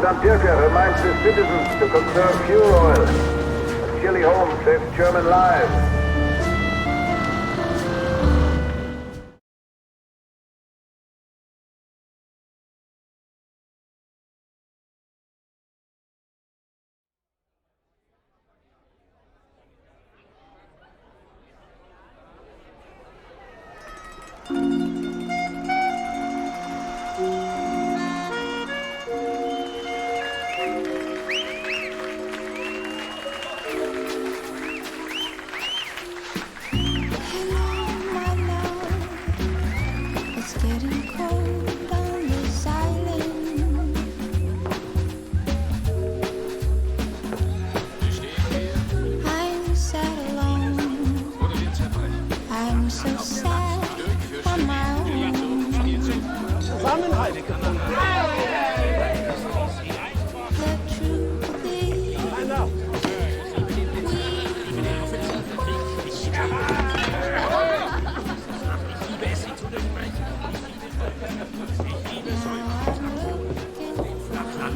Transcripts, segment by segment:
Saboteur reminds the citizens to conserve fuel oil. A chilly home saves German lives.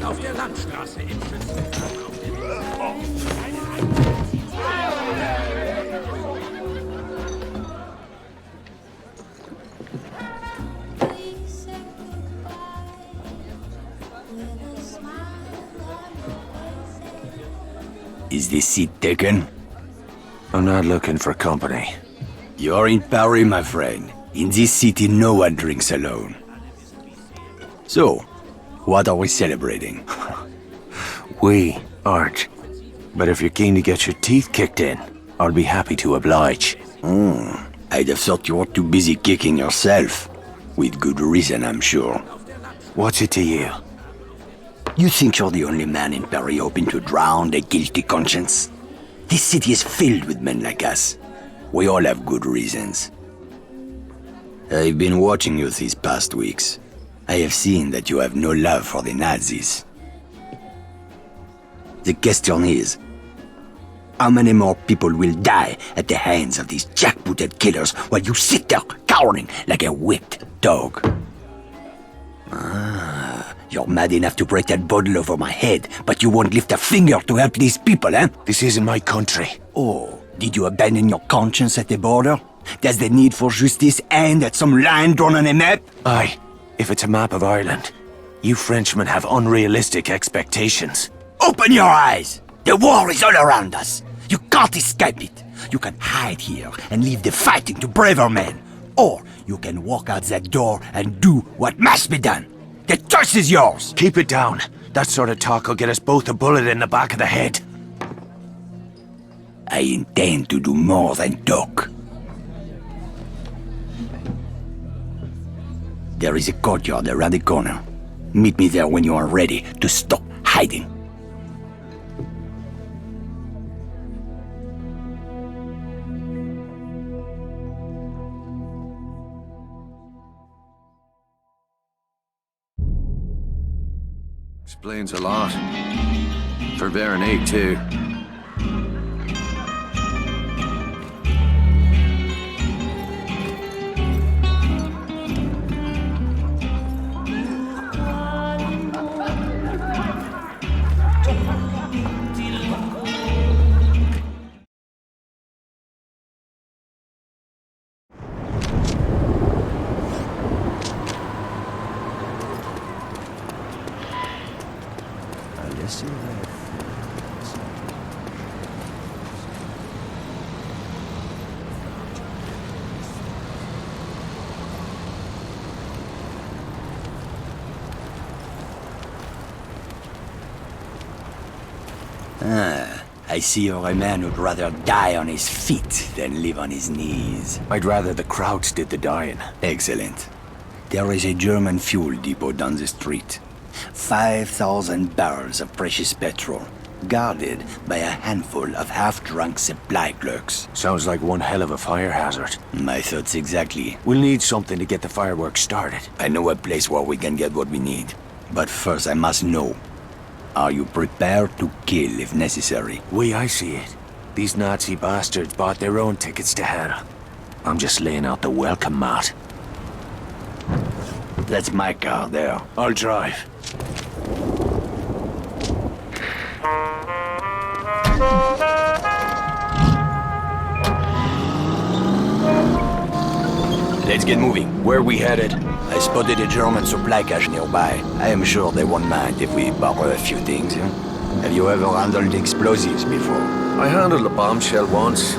Auf der Landstraße im Is this seat taken? I'm not looking for company. You're in Paris, my friend. In this city, no one drinks alone. So, what are we celebrating? We aren't. But if you're keen to get your teeth kicked in, I'll be happy to oblige. I'd have thought you were too busy kicking yourself. With good reason, I'm sure. What's it to you? You think you're the only man in Paris hoping to drown a guilty conscience? This city is filled with men like us. We all have good reasons. I've been watching you these past weeks. I have seen that you have no love for the Nazis. The question is, how many more people will die at the hands of these jackbooted killers while you sit there cowering like a whipped dog? You're mad enough to break that bottle over my head, but you won't lift a finger to help these people, eh? This isn't my country. Oh, did you abandon your conscience at the border? Does the need for justice end at some line drawn on a map? Aye, if it's a map of Ireland. You Frenchmen have unrealistic expectations. Open your eyes! The war is all around us. You can't escape it. You can hide here and leave the fighting to braver men. Or you can walk out that door and do what must be done. The choice is yours! Keep it down. That sort of talk will get us both a bullet in the back of the head. I intend to do more than talk. There is a courtyard around the corner. Meet me there when you are ready to stop hiding. Explains a lot. For Baronet, too. I see you're a man who'd rather die on his feet than live on his knees. I'd rather the Krauts did the dying. Excellent. There is a German fuel depot down the street. 5,000 barrels of precious petrol, guarded by a handful of half-drunk supply clerks. Sounds like one hell of a fire hazard. My thoughts exactly. We'll need something to get the fireworks started. I know a place where we can get what we need. But first I must know. Are you prepared to kill if necessary? I see it. These Nazi bastards bought their own tickets to hell. I'm just laying out the welcome mat. That's my car there. I'll drive. Let's get moving. Where we headed? I spotted a German supply cache nearby. I am sure they won't mind if we borrow a few things. Have you ever handled explosives before? I handled a bombshell once.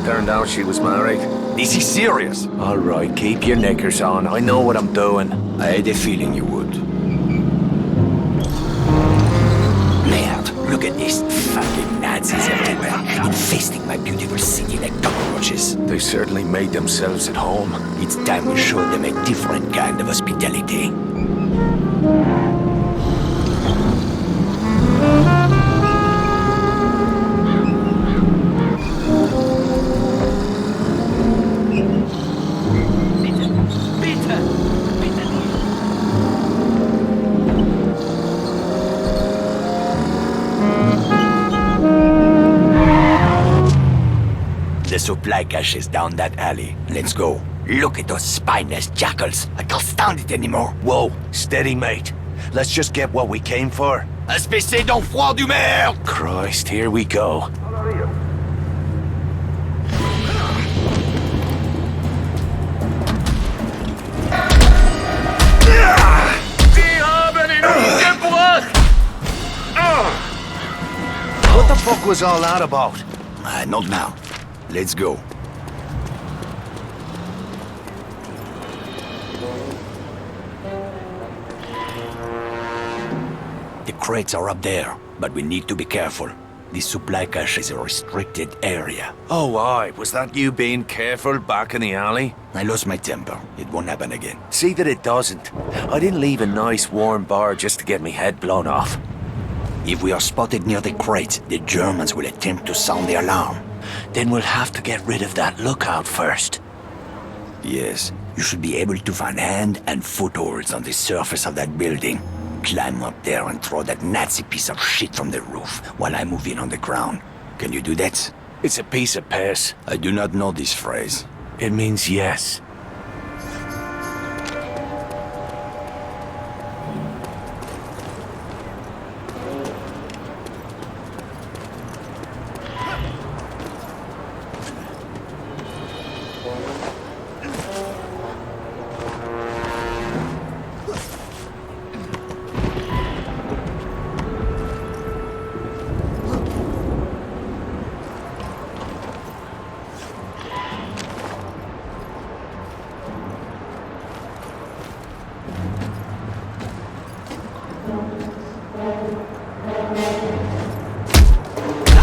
Turned out she was married. This is serious. All right, keep your knickers on. I know what I'm doing. I had a feeling you would. Merde, look at these fucking Nazis everywhere, infesting my beautiful city like cockroaches. They certainly made themselves at home. It's time we showed them a different kind of hospitality. The supply cache is down that alley. Let's go. Look at those spineless jackals. I can't stand it anymore. Whoa, steady, mate. Let's just get what we came for. Espèce d'enfant du merde! Christ, here we go. How are you? What the fuck was all that about? Not now. Let's go. The crates are up there, but we need to be careful. This supply cache is a restricted area. Oh, aye. Was that you being careful back in the alley? I lost my temper. It won't happen again. See that it doesn't. I didn't leave a nice warm bar just to get me head blown off. If we are spotted near the crates, the Germans will attempt to sound the alarm. Then we'll have to get rid of that lookout first. Yes, you should be able to find hand and footholds on the surface of that building. Climb up there and throw that Nazi piece of shit from the roof while I move in on the ground. Can you do that? It's a piece of piss. I do not know this phrase. It means yes.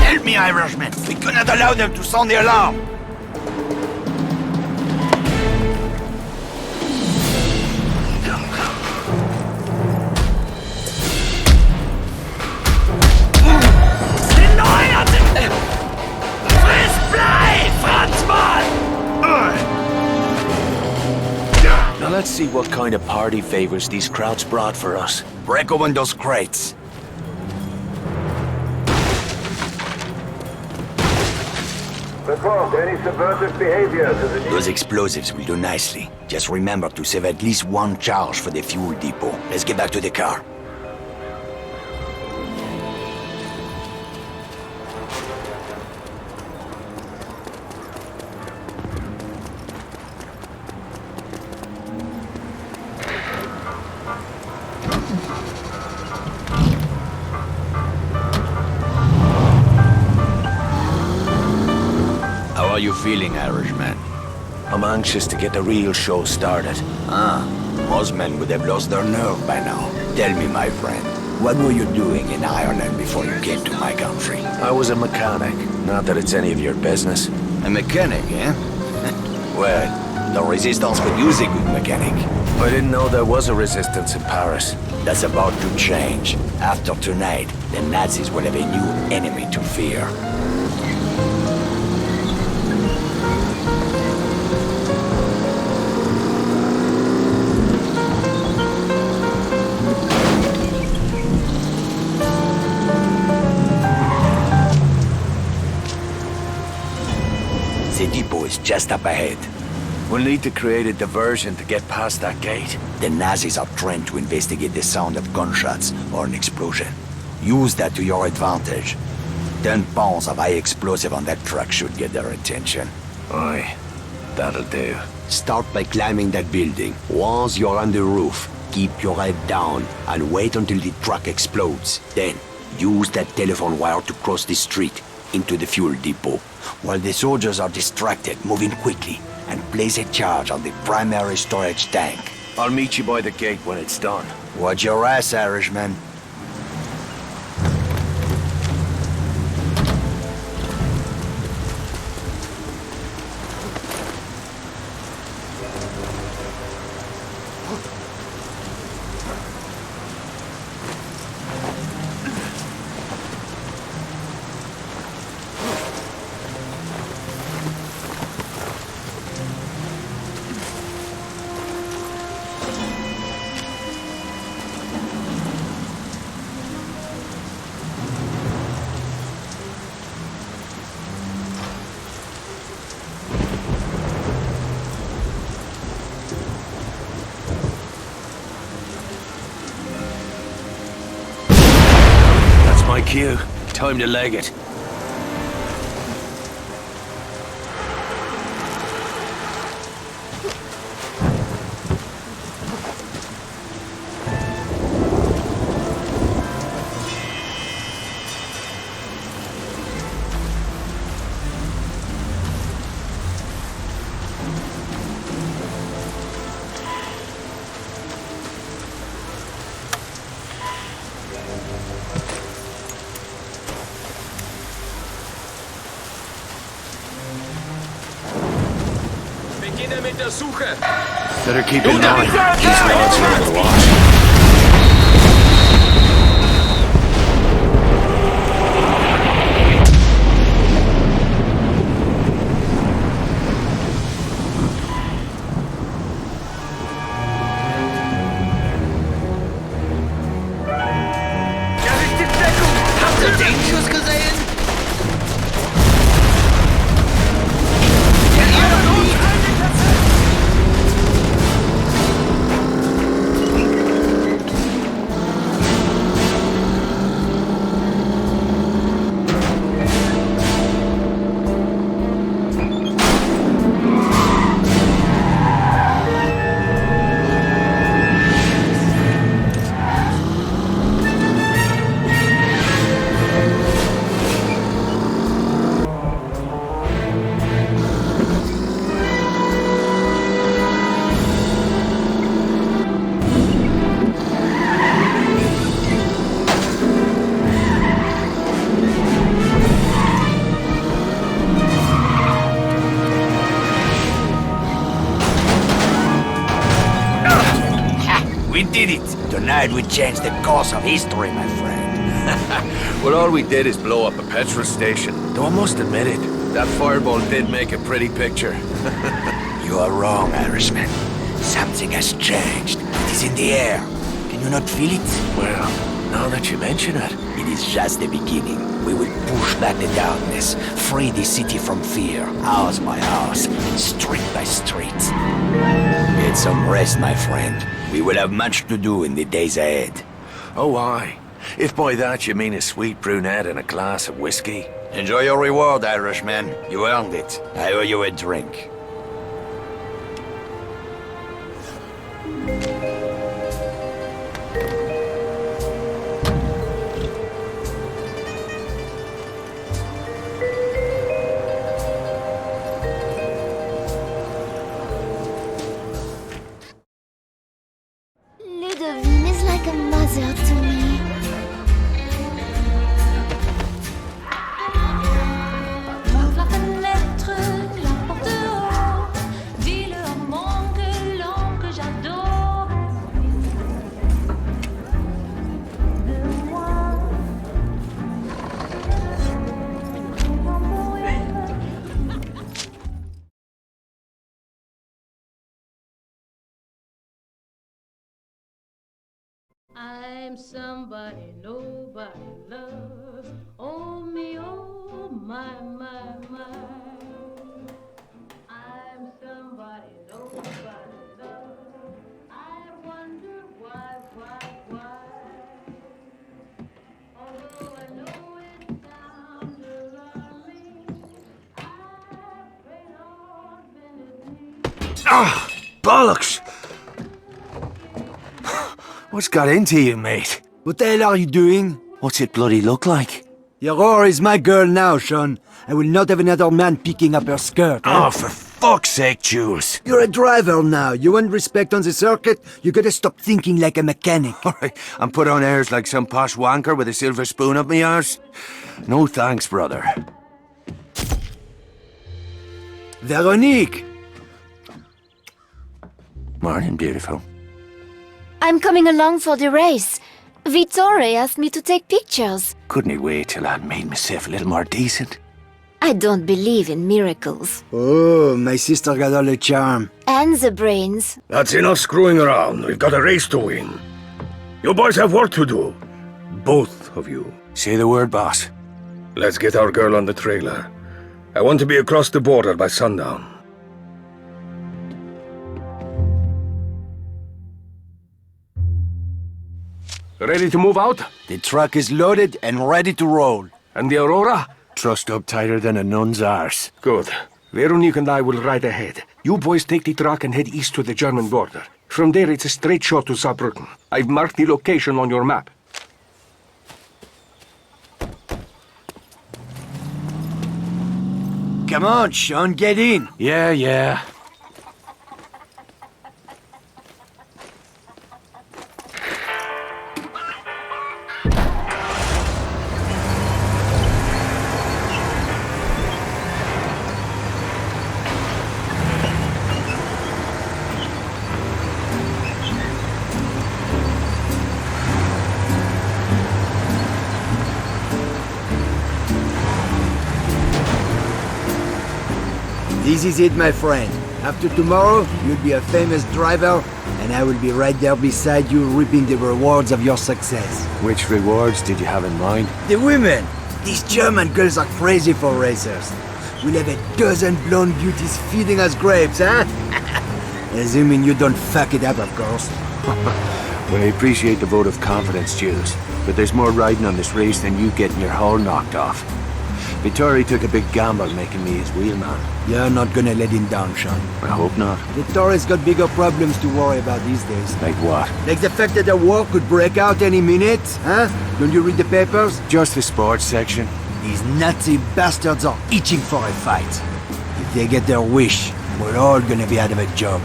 Help me, Irishman! We cannot allow them to sound the alarm! Now let's see what kind of party favors these crowds brought for us. Break open those crates. Report any subversive behavior to the... Those explosives will do nicely. Just remember to save at least one charge for the fuel depot. Let's get back to the car. How are you feeling, Irishman? I'm anxious to get the real show started. Most men would have lost their nerve by now. Tell me, my friend, what were you doing in Ireland before you came to my country? I was a mechanic. Not that it's any of your business. A mechanic, eh? Well, the Resistance could use a good mechanic. I didn't know there was a resistance in Paris. That's about to change. After tonight, the Nazis will have a new enemy to fear. The depot is just up ahead. We'll need to create a diversion to get past that gate. The Nazis are trained to investigate the sound of gunshots or an explosion. Use that to your advantage. 10 pounds of high explosive on that truck should get their attention. Aye, that'll do. Start by climbing that building. Once you're on the roof, keep your head down and wait until the truck explodes. Then, use that telephone wire to cross the street into the fuel depot. While the soldiers are distracted, move in quickly and place a charge on the primary storage tank. I'll meet you by the gate when it's done. Watch your ass, Irishman. My cue. Time to leg it. Beginne mit der Suche. Better keep in mind, these lads are on the watch. We did it! Tonight we changed the course of history, my friend. Well, all we did is blow up a petrol station. Though I must admit it, that fireball did make a pretty picture. You are wrong, Irishman. Something has changed. It is in the air. Can you not feel it? Well, now that you mention it. It is just the beginning. We will push back the darkness, free the city from fear, house by house, street by street. Get some rest, my friend. We will have much to do in the days ahead. Oh, aye. If by that you mean a sweet brunette and a glass of whiskey. Enjoy your reward, Irishman. You earned it. I owe you a drink. Ludovine is like a mother to me. Ouvre la fenêtre, la porte dehors. Dis-le en mon langue que j'adore. De moi. I'm somebody nobody loves. Oh me, oh my, my, my. I'm somebody nobody loves. I wonder why. Although I know it sounds alarming, I pray Lord bend his knee. Ah, bollocks! What's got into you, mate? What the hell are you doing? What's it bloody look like? Your whore is my girl now, Sean. I will not have another man picking up her skirt. Oh, for fuck's sake, Jules. You're a driver now. You want respect on the circuit? You gotta stop thinking like a mechanic. Alright, I'm put on airs like some posh wanker with a silver spoon up my arse. No thanks, brother. Veronique! Morning, beautiful. I'm coming along for the race. Vittore asked me to take pictures. Couldn't he wait till I made myself a little more decent? I don't believe in miracles. Oh, my sister got all the charm. And the brains. That's enough screwing around. We've got a race to win. You boys have work to do. Both of you. Say the word, boss. Let's get our girl on the trailer. I want to be across the border by sundown. Ready to move out? The truck is loaded and ready to roll. And the Aurora? Trussed up tighter than a nun's arse. Good. Veronique and I will ride ahead. You boys take the truck and head east to the German border. From there, it's a straight shot to Saarbrücken. I've marked the location on your map. Come on, Sean, get in. Yeah. This is it, my friend. After tomorrow, you'll be a famous driver, and I will be right there beside you reaping the rewards of your success. Which rewards did you have in mind? The women! These German girls are crazy for racers. We'll have a dozen blonde beauties feeding us grapes, huh? Assuming you don't fuck it up, of course. Well, I appreciate the vote of confidence, Jules. But there's more riding on this race than you getting your hull knocked off. Vittori took a big gamble making me his wheelman. You're not gonna let him down, Sean. I hope not. Vittori's got bigger problems to worry about these days. Like what? Like the fact that the war could break out any minute, huh? Don't you read the papers? Just the sports section. These Nazi bastards are itching for a fight. If they get their wish, we're all gonna be out of a job.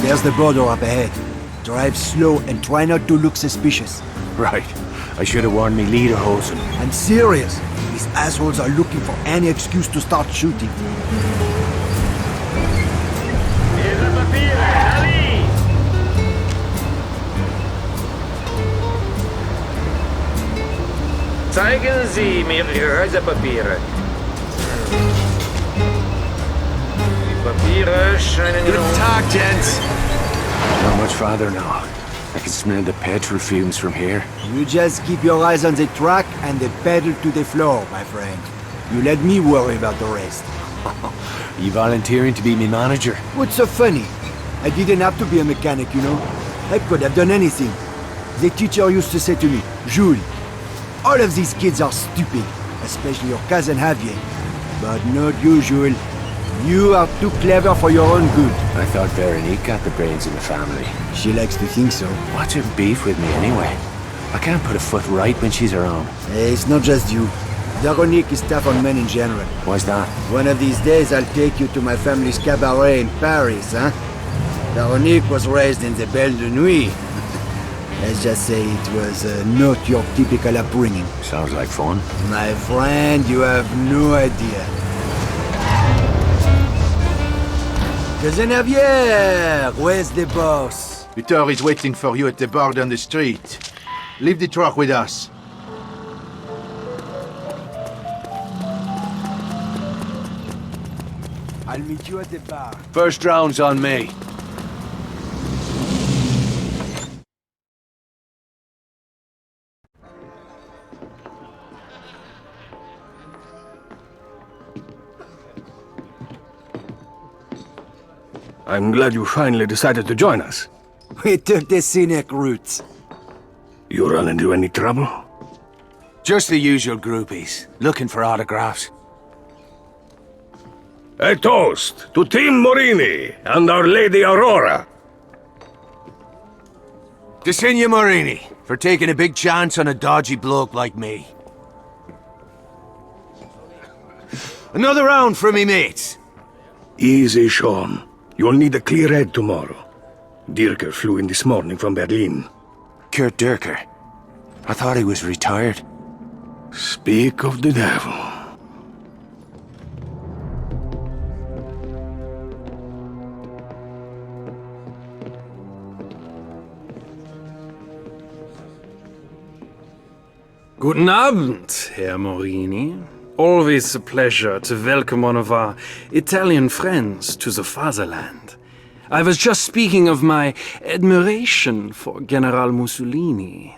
There's the border up ahead. Drive slow and try not to look suspicious. Right. I should have worn me lederhosen. I'm serious. These assholes are looking for any excuse to start shooting. Ihre Papiere, Ali! Zeigen Sie mir Ihre Reisepapiere. Die Papiere scheinen in Ordnung. Tag, gents. Not much farther now. I can smell the petrol fumes from here. You just keep your eyes on the track and the pedal to the floor, my friend. You let me worry about the rest. You volunteering to be me manager? What's so funny? I didn't have to be a mechanic, you know. I could have done anything. The teacher used to say to me, Jules, all of these kids are stupid, especially your cousin Javier. But not you, Jules. You are too clever for your own good. I thought Veronique got the brains in the family. She likes to think so. What's her beef with me anyway? I can't put a foot right when she's around. It's not just you. Veronique is tough on men in general. Why's that? One of these days I'll take you to my family's cabaret in Paris, huh? Veronique was raised in the Belle de Nuit. Let's just say it was not your typical upbringing. Sounds like fun. My friend, you have no idea. Cousin Javier, where's the boss? Vitor is waiting for you at the bar down the street. Leave the truck with us. I'll meet you at the bar. First round's on me. I'm glad you finally decided to join us. We took the scenic route. You run into any trouble? Just the usual groupies, looking for autographs. A toast to Team Morini and Our Lady Aurora. To Signor Morini, for taking a big chance on a dodgy bloke like me. Another round for me mates. Easy, Sean. You'll need a clear head tomorrow. Dirker flew in this morning from Berlin. Kurt Dirker. I thought he was retired. Speak of the devil. Guten Abend, Herr Morini. Always a pleasure to welcome one of our Italian friends to the fatherland. I was just speaking of my admiration for General Mussolini.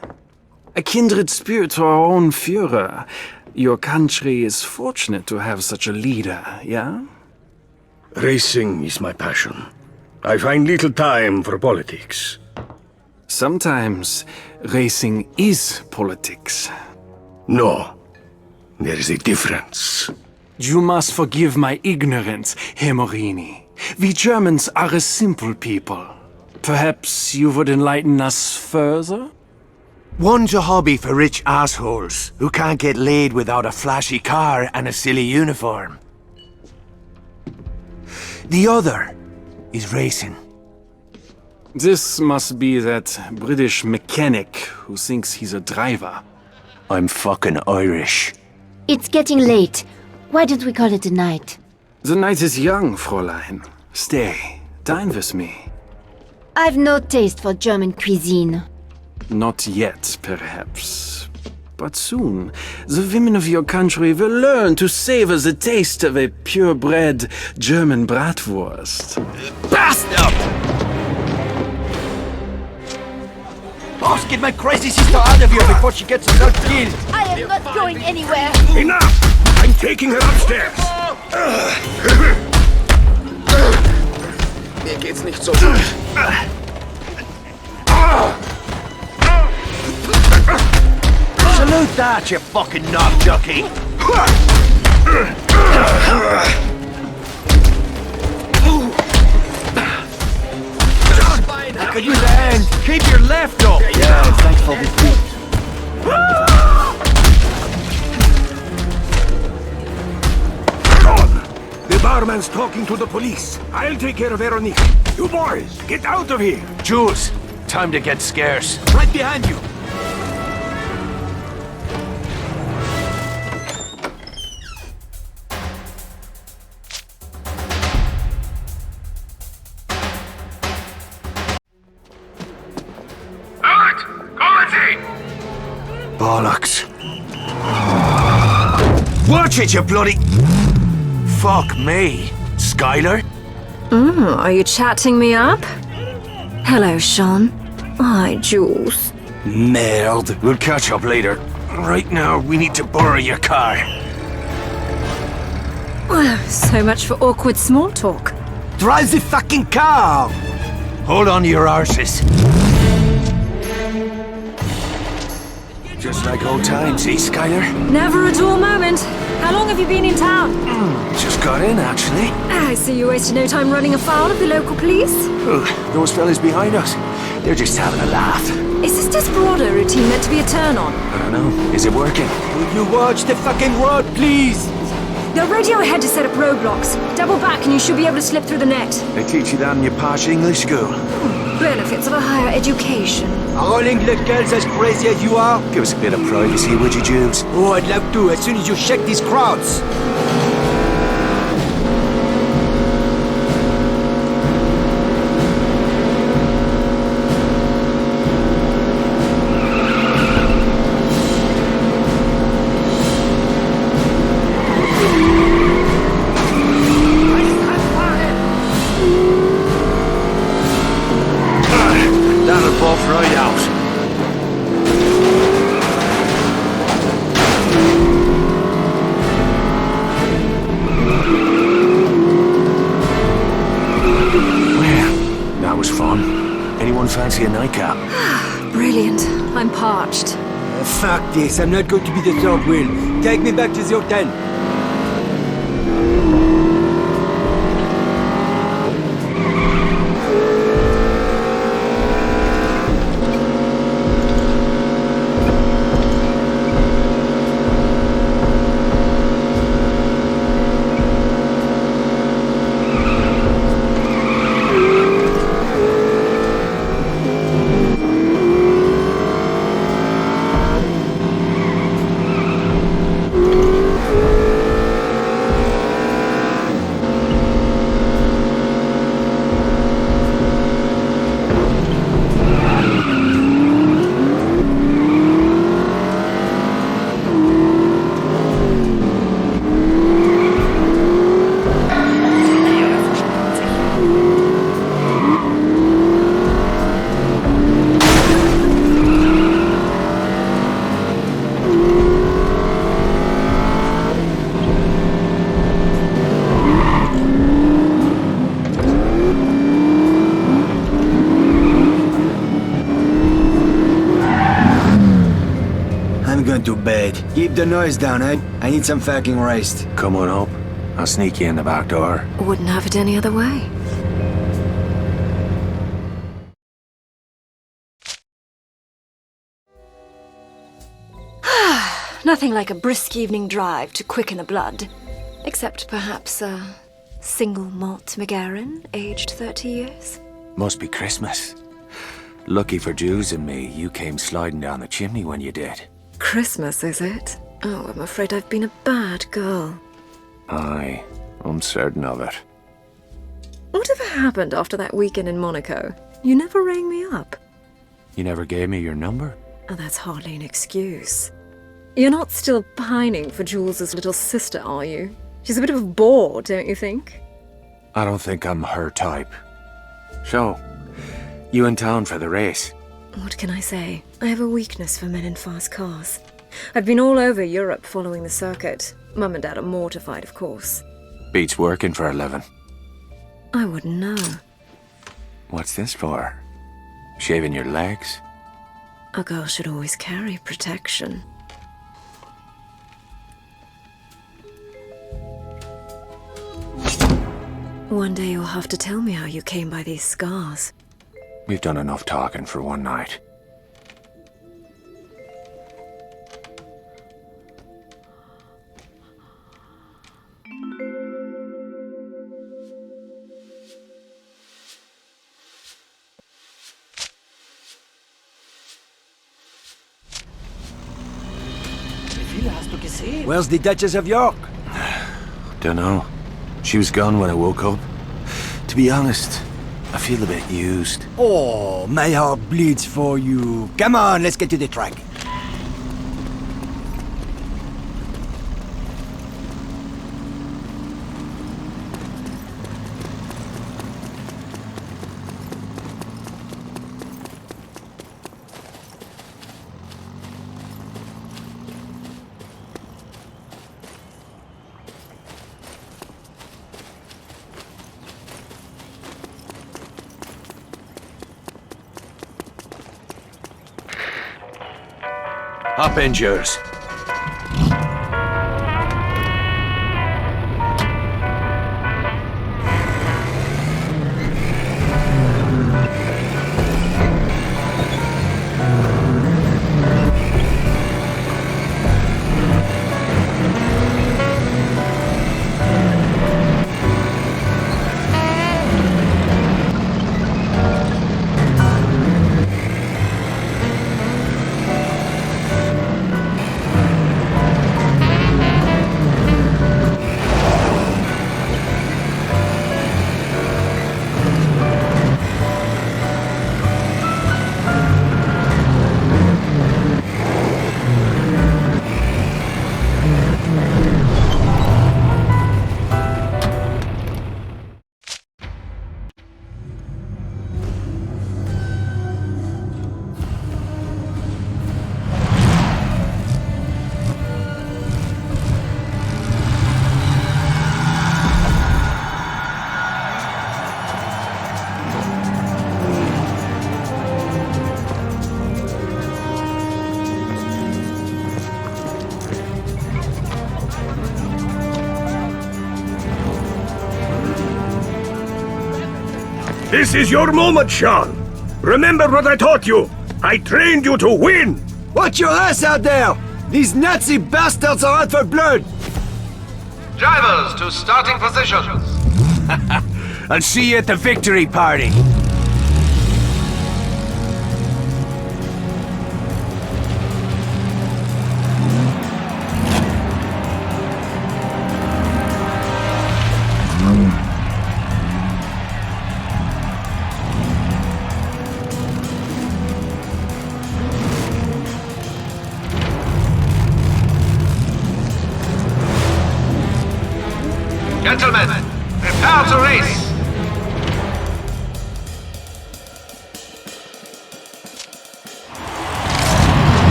A kindred spirit to our own Führer. Your country is fortunate to have such a leader, yeah? Racing is my passion. I find little time for politics. Sometimes racing is politics. No. There is a difference. You must forgive my ignorance, Herr Morini. We Germans are a simple people. Perhaps you would enlighten us further? One's a hobby for rich assholes who can't get laid without a flashy car and a silly uniform. The other is racing. This must be that British mechanic who thinks he's a driver. I'm fucking Irish. It's getting late. Why don't we call it a night? The night is young, Fräulein. Stay, dine with me. I've no taste for German cuisine. Not yet, perhaps. But soon, the women of your country will learn to savor the taste of a purebred German bratwurst. Bastard! Boss, get my crazy sister out of here before she gets herself killed! I am not going anywhere! Enough! I'm taking her upstairs! Mir geht's nicht so gut. Salute that, you fucking knob jockey! I could use a hand! Keep your left up! Yeah, thanks for the feet. The barman's talking to the police. I'll take care of Veronique. You boys, get out of here! Jules, time to get scarce. Right behind you! Bollocks. Watch it, you bloody... Fuck me. Skylar? Are you chatting me up? Hello, Sean. Hi, Jules. Merde. We'll catch up later. Right now, we need to borrow your car. So much for awkward small talk. Drive the fucking car! Hold on to your arses. Just like old times, eh, Skylar? Never a dull moment. How long have you been in town? Just got in, actually. I see you wasted no time running afoul of the local police. Oh, those fellas behind us, they're just having a laugh. Is this Desperado routine meant to be a turn-on? I don't know. Is it working? Will you watch the fucking road, please? The radio ahead to set up roadblocks. Double back and you should be able to slip through the net. They teach you that in your posh English school. Benefits of a higher education. Are all English girls as crazy as you are? Give us a bit of privacy, would you, Jules? Oh, I'd love to, as soon as you check these crowds. fun. Anyone fancy a nightcap? Brilliant. I'm parched. Fuck this, I'm not going to be the third wheel. Take me back to the hotel. I'm going to bed. Keep the noise down, eh? I need some fucking rest. Come on up. I'll sneak you in the back door. Wouldn't have it any other way. Nothing like a brisk evening drive to quicken the blood. Except perhaps a single malt MAGYAR, aged 30 years. Must be Christmas. Lucky for Jules and me, you came sliding down the chimney when you did. Christmas, is it? Oh, I'm afraid I've been a bad girl. Aye, I'm certain of it. Whatever happened after that weekend in Monaco? You never rang me up. You never gave me your number? Oh, that's hardly an excuse. You're not still pining for Jules's little sister, are you? She's a bit of a bore, don't you think? I don't think I'm her type. So, you in town for the race? What can I say? I have a weakness for men in fast cars. I've been all over Europe following the circuit. Mum and Dad are mortified, of course. Beats working for a living. I wouldn't know. What's this for? Shaving your legs? A girl should always carry protection. One day you'll have to tell me how you came by these scars. We've done enough talking for one night. Where's the Duchess of York? Dunno. She was gone when I woke up. To be honest, I feel a bit used. Oh, my heart bleeds for you. Come on, let's get to the track. Hop in, Jules. This is your moment, Sean. Remember what I taught you. I trained you to win. Watch your ass out there! These Nazi bastards are out for blood! Drivers to starting positions. I'll see you at the victory party. Gentlemen, prepare to race.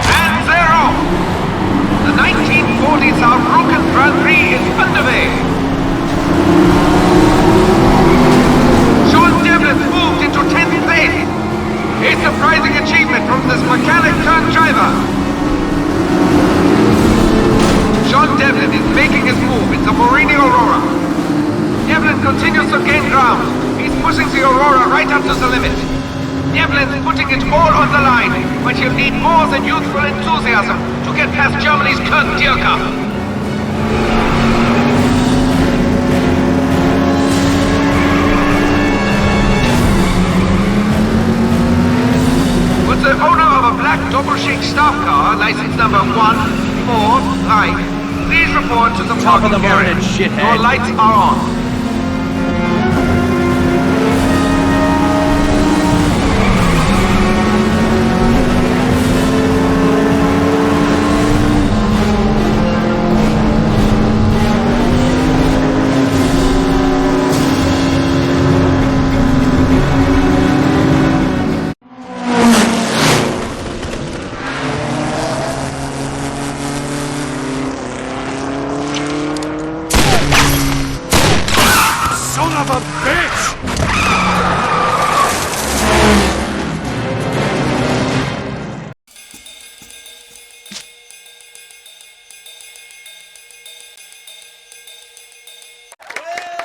And they're off. The 1940s Saarbrücken Grand Prix is underway. Sean Devlin moved into 10th place. A surprising achievement from this mechanic-turned-driver. Sean Devlin is making his move in the Morini Aurora. Devlin continues to gain ground. He's pushing the Aurora right up to the limit. Devlin's putting it all on the line, but he'll need more than youthful enthusiasm to get past Germany's Kurt Dierker. With the owner of a black Doppelschicks staff car, license number 145. Please report to the parking area. Your lights are on.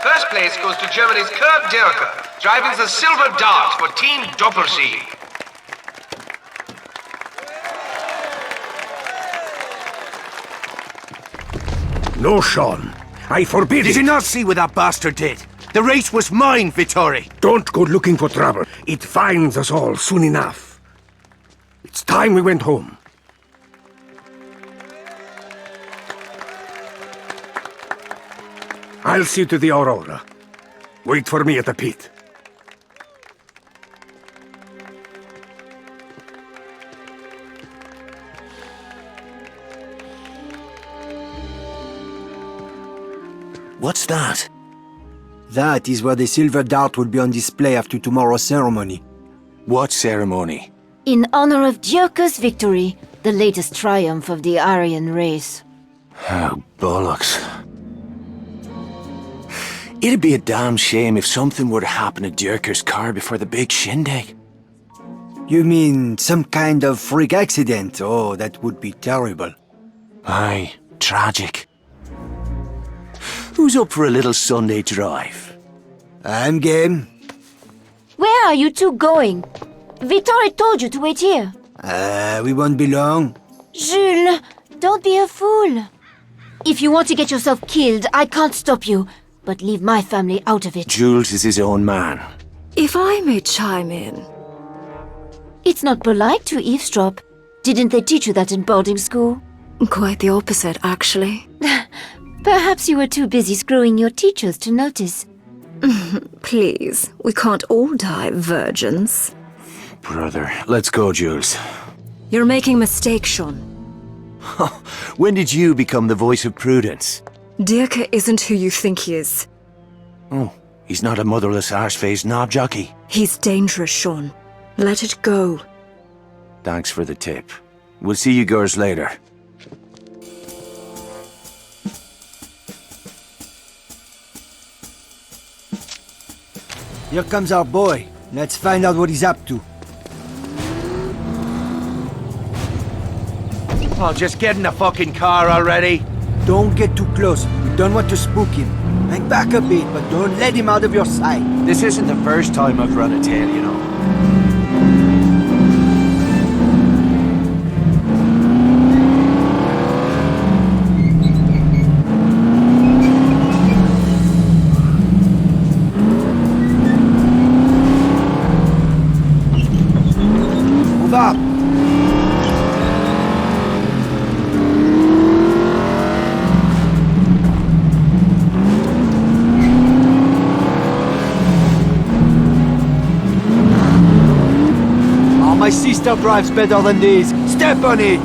First place goes to Germany's Kurt Dierker, driving the Silver Dart for Team Doppelschick. No, Sean. I forbid it. Did you not see what that bastard did? The race was mine, Vittori. Don't go looking for trouble. It finds us all soon enough. It's time we went home. I'll see to the Aurora. Wait for me at the pit. What's that? That is where the Silver Dart will be on display after tomorrow's ceremony. What ceremony? In honor of Dierker's victory, the latest triumph of the Aryan race. Oh, bollocks. It'd be a damn shame if something were to happen to Dierker's car before the big shindig. You mean some kind of freak accident? Oh, that would be terrible. Aye, tragic. Who's up for a little Sunday drive? I'm game. Where are you two going? Vittori told you to wait here. We won't be long. Jules, don't be a fool. If you want to get yourself killed, I can't stop you. But leave my family out of it. Jules is his own man. If I may chime in. It's not polite to eavesdrop. Didn't they teach you that in boarding school? Quite the opposite, actually. Perhaps you were too busy screwing your teachers to notice. Please, we can't all die virgins. Brother, let's go, Jules. You're making a mistake, Sean. When did you become the voice of prudence? Dierker isn't who you think he is. Oh, he's not a motherless arse-faced knob jockey. He's dangerous, Sean. Let it go. Thanks for the tip. We'll see you girls later. Here comes our boy. Let's find out what he's up to. Oh, just get in the fucking car already. Don't get too close. We don't want to spook him. Hang back a bit, but don't let him out of your sight. This isn't the first time I've run a tail, you know. Move up. My sister drives better than this. Step on it!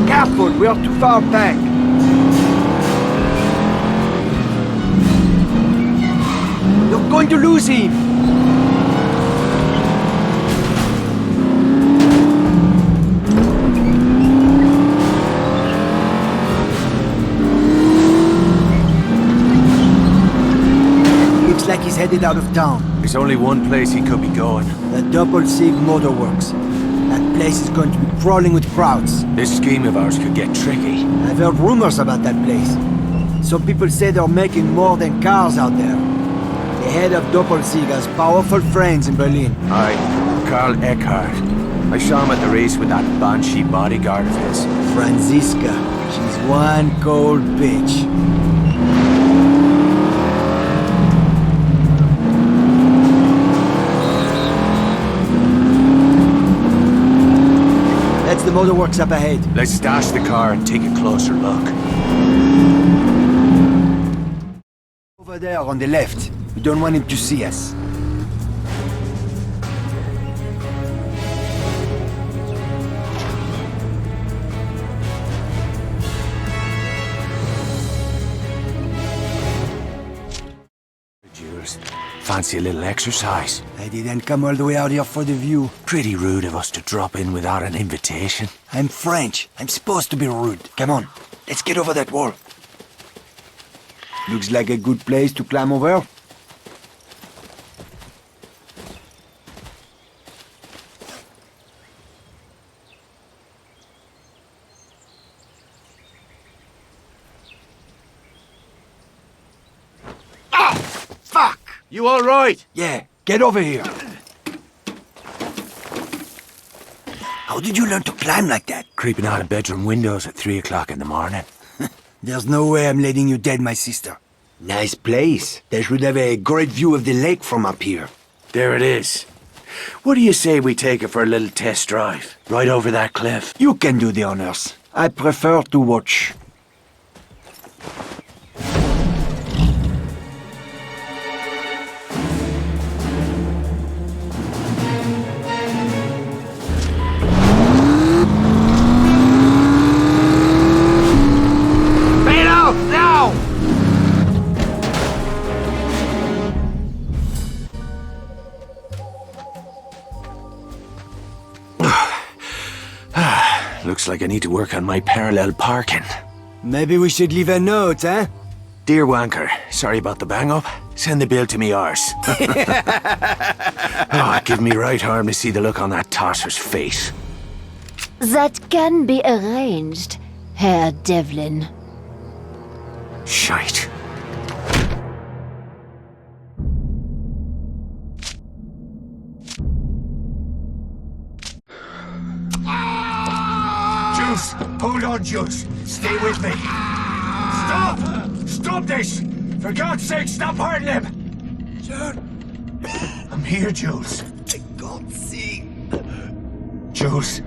Careful, we are too far back. You're going to lose him. Like he's headed out of town. There's only one place he could be going. The Doppelsieg Motorworks. That place is going to be crawling with crowds. This scheme of ours could get tricky. I've heard rumors about that place. Some people say they're making more than cars out there. The head of Doppelsieg has powerful friends in Berlin. Aye, Karl Eckhart. I saw him at the race with that banshee bodyguard of his. Franziska. She's one cold bitch. That's the motorworks up ahead. Let's stash the car and take a closer look. Over there on the left. We don't want him to see us. Jules, fancy a little exercise? I didn't come all the way out here for the view. Pretty rude of us to drop in without an invitation. I'm French. I'm supposed to be rude. Come on, let's get over that wall. Looks like a good place to climb over. Ah! Fuck! You all right? Yeah, get over here. How did you learn to climb like that? Creeping out of bedroom windows at 3 o'clock in the morning. There's no way I'm letting you dead, my sister. Nice place. They should have a great view of the lake from up here. There it is. What do you say we take it for a little test drive? Right over that cliff? You can do the honors. I prefer to watch. Looks like I need to work on my parallel parking. Maybe we should leave a note, eh? Dear Wanker, sorry about the bang-up. Send the bill to me arse. Oh, give me right arm to see the look on that tosser's face. That can be arranged, Herr Devlin. Shite. Jules! Hold on, Jules! Stay with me! Stop! Stop this! For God's sake, stop hurting him! Sir? I'm here, Jules. For God's sake. Jules.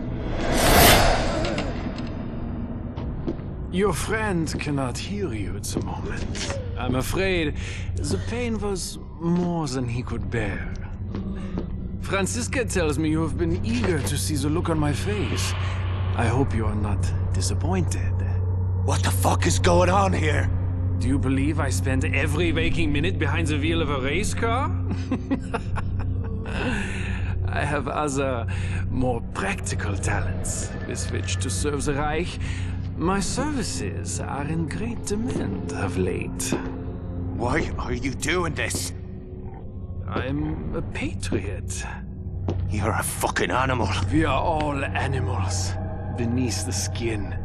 Your friend cannot hear you at the moment. I'm afraid the pain was more than he could bear. Franziska tells me you have been eager to see the look on my face. I hope you are not disappointed. What the fuck is going on here? Do you believe I spend every waking minute behind the wheel of a race car? I have other, more practical talents with which to serve the Reich. My services are in great demand of late. Why are you doing this? I'm a patriot. You're a fucking animal. We are all animals, beneath the skin.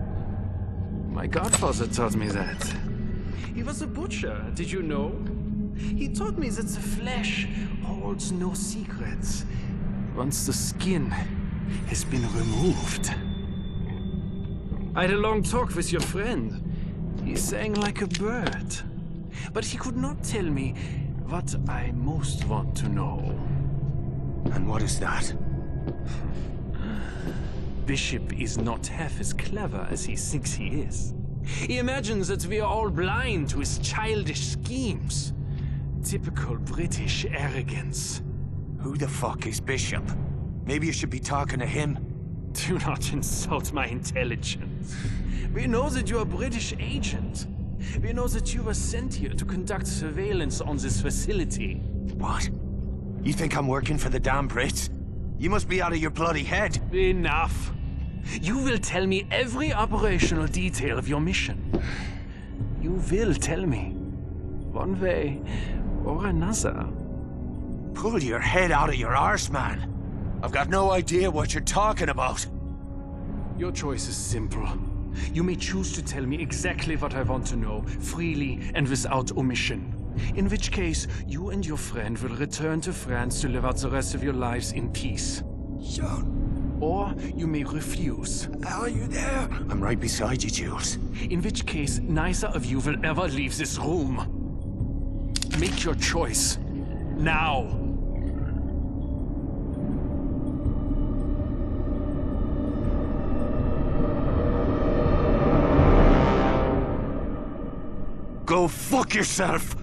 My godfather taught me that. He was a butcher, did you know? He taught me that the flesh holds no secrets once the skin has been removed. I had a long talk with your friend. He sang like a bird, but he could not tell me what I most want to know. And what is that? Bishop is not half as clever as he thinks he is. He imagines that we are all blind to his childish schemes. Typical British arrogance. Who the fuck is Bishop? Maybe you should be talking to him. Do not insult my intelligence. We know that you are a British agent. We know that you were sent here to conduct surveillance on this facility. What? You think I'm working for the damn Brits? You must be out of your bloody head. Enough. You will tell me every operational detail of your mission. You will tell me, one way or another. Pull your head out of your arse, man. I've got no idea what you're talking about. Your choice is simple. You may choose to tell me exactly what I want to know, freely and without omission. In which case, you and your friend will return to France to live out the rest of your lives in peace. Sean. Or you may refuse. Are you there? I'm right beside you, Jules. In which case, neither of you will ever leave this room. Make your choice. Now. Go fuck yourself!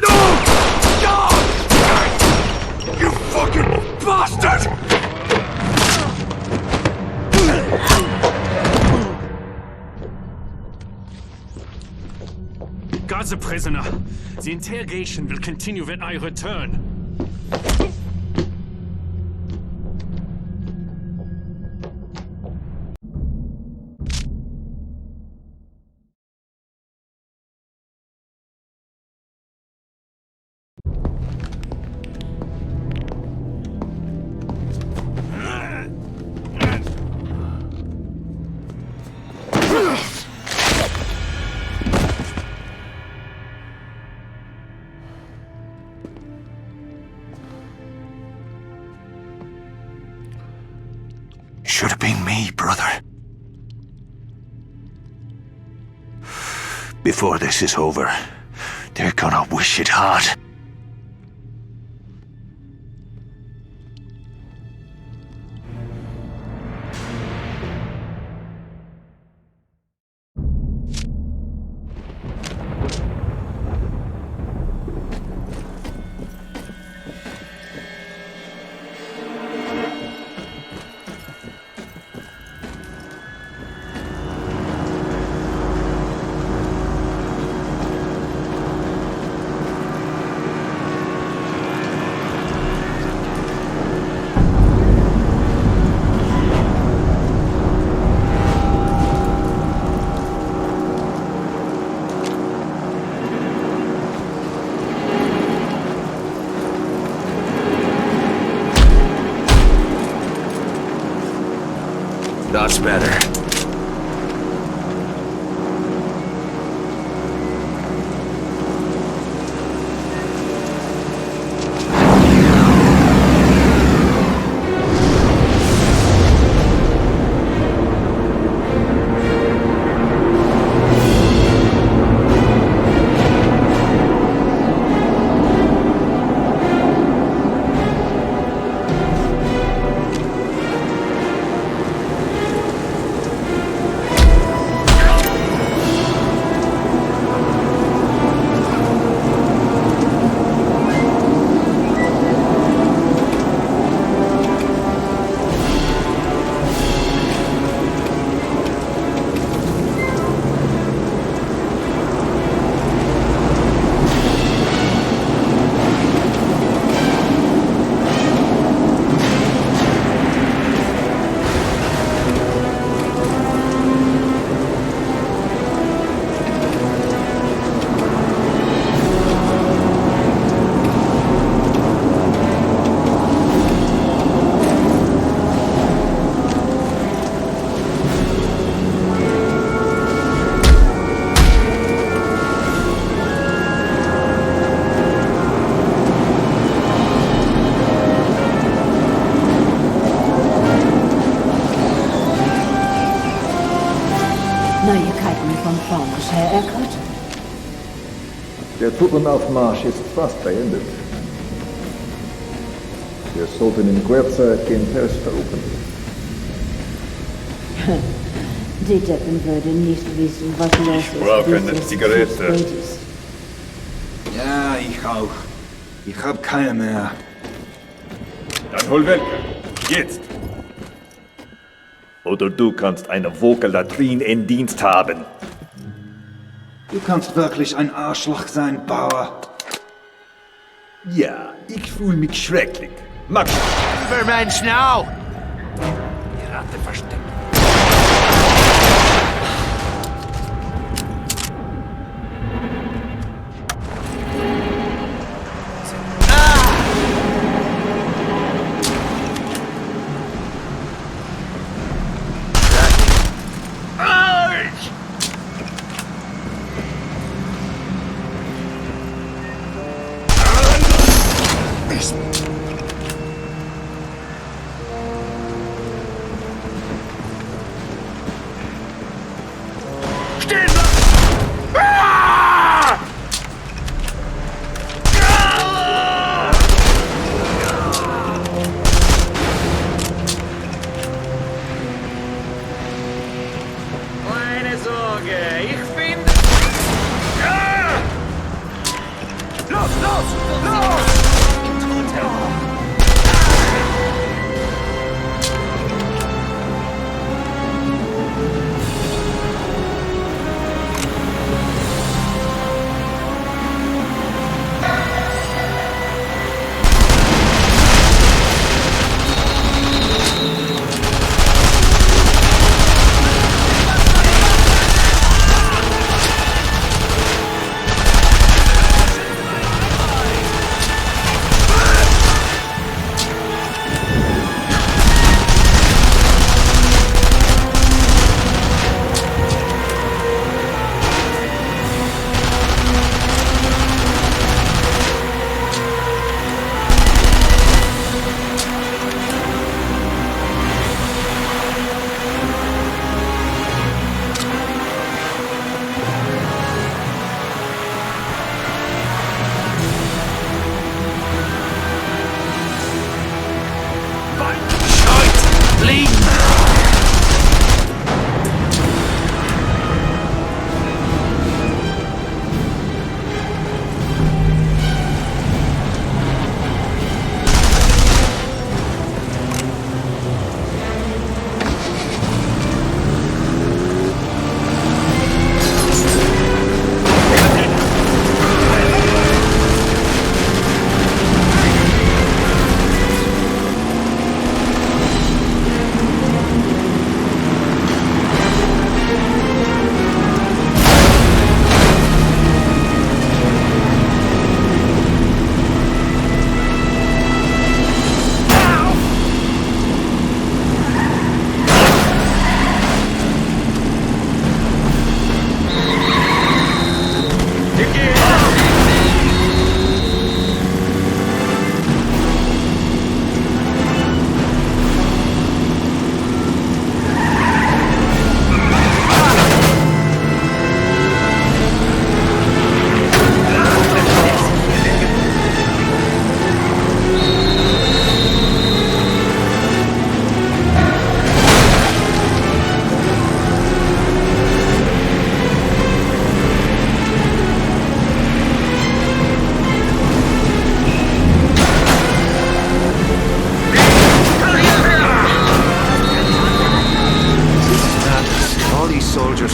No! No! You fucking bastard! Guard the prisoner. The interrogation will continue when I return. Should have been me, brother. Before this is over, they're gonna wish it hard. That's better. Der Truppenaufmarsch ist fast beendet. Wir sollten in Kürze den Test eröffnen. Die Deppen würden nicht wissen, was los ist. Ich brauche eine Zigarette. Ja, ich auch. Ich hab keine mehr. Dann hol welche. Jetzt. Oder du kannst eine Vogellatrin in Dienst haben. Du kannst wirklich ein Arschloch sein, Bauer. Ja, ich fühle mich schrecklich. Max. Übermensch now! Die Ratte versteckt.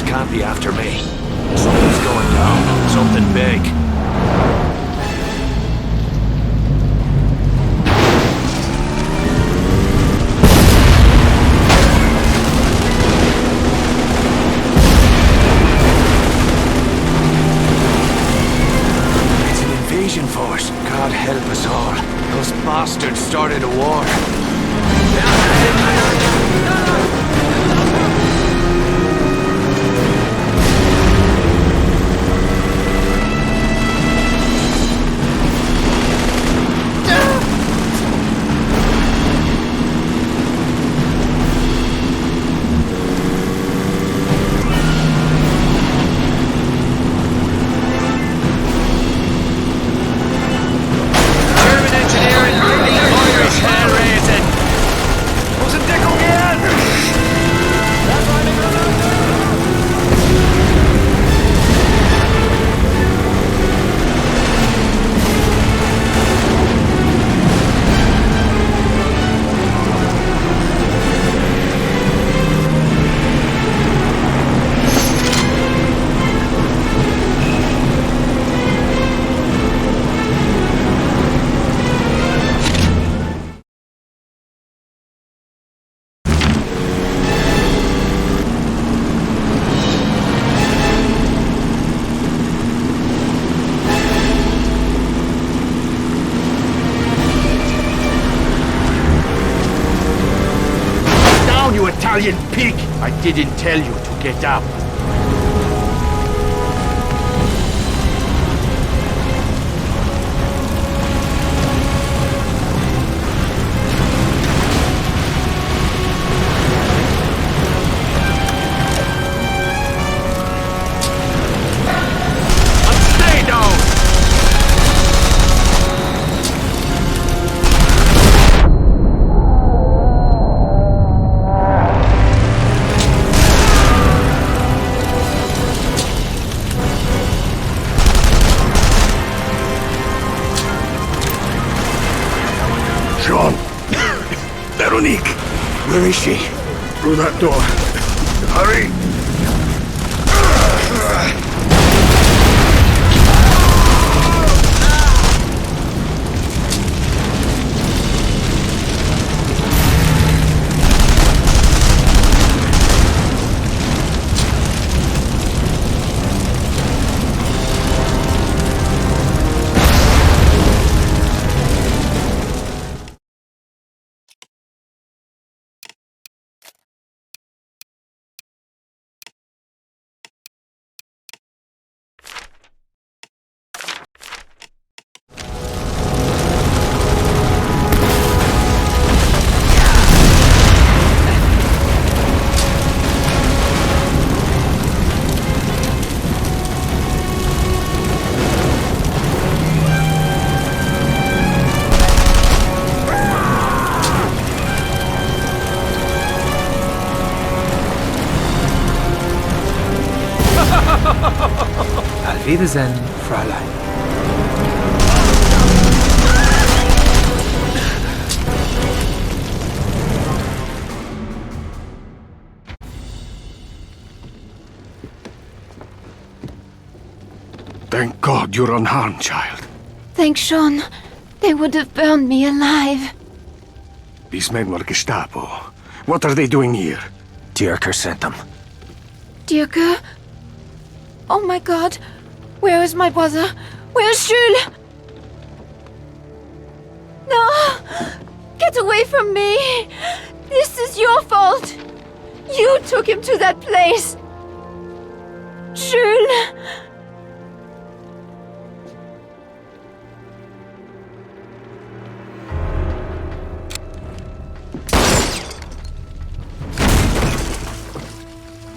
Can't be after me. Something's going down. Something big. It's an invasion force. God help us all. Those bastards started a war. Italian pig! I didn't tell you to get up. Sean! Veronique! Where is she? Through that door. Hurry! Auf Wiedersehen, Fräulein. Thank God you're unharmed, child. Thanks, Sean. They would have burned me alive. These men were Gestapo. What are they doing here? Dierker sent them. Dierker? Oh my God. Where is my brother? Where's Jules? No! Get away from me! This is your fault! You took him to that place! Jules!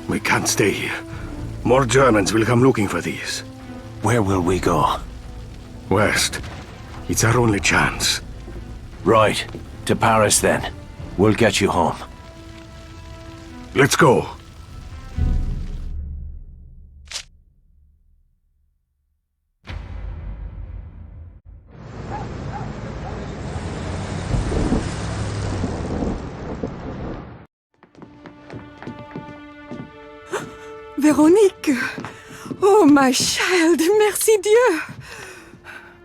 We can't stay here. More Germans will come looking for these. Where will we go? West. It's our only chance. Right. To Paris, then. We'll get you home. Let's go. Veronique! Oh, my child, merci Dieu!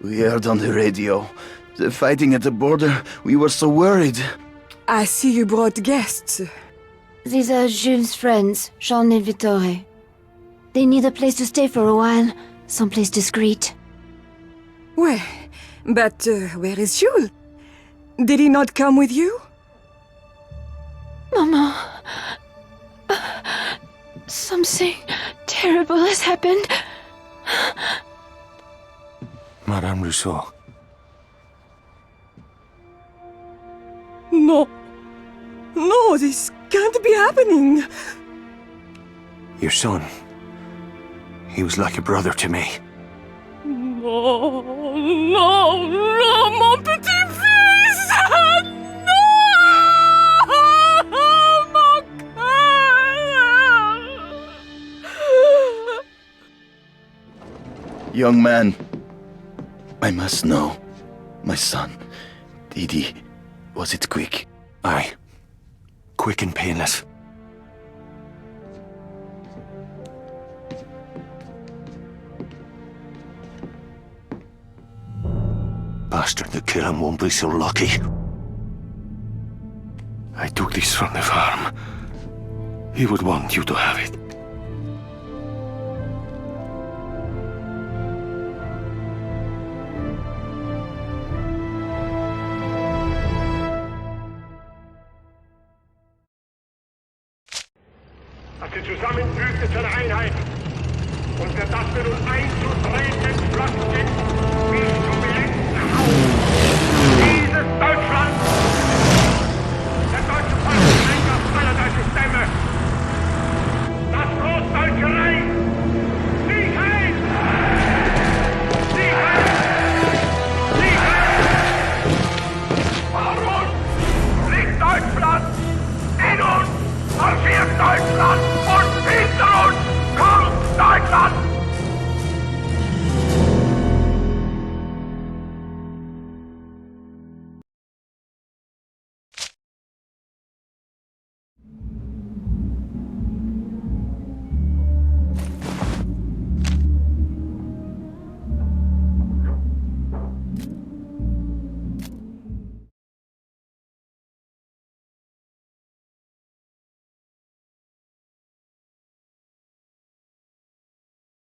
We heard on the radio. The fighting at the border, we were so worried. I see you brought guests. These are Jules' friends, Jean and Vittore. They need a place to stay for a while, someplace discreet. Well, but where is Jules? Did he not come with you? Mama... Something terrible has happened. Madame Rousseau. No. No, this can't be happening. Your son. He was like a brother to me. No, no, no, mon petit fils! No! Mon cœur! Young man, I must know. My son, Didi, was it quick? Aye. Quick and painless. Bastard that kill him won't be so lucky. I took this from the farm. He would want you to have it. zusammenfügte zu einer Einheit und für das wir nun einzutreten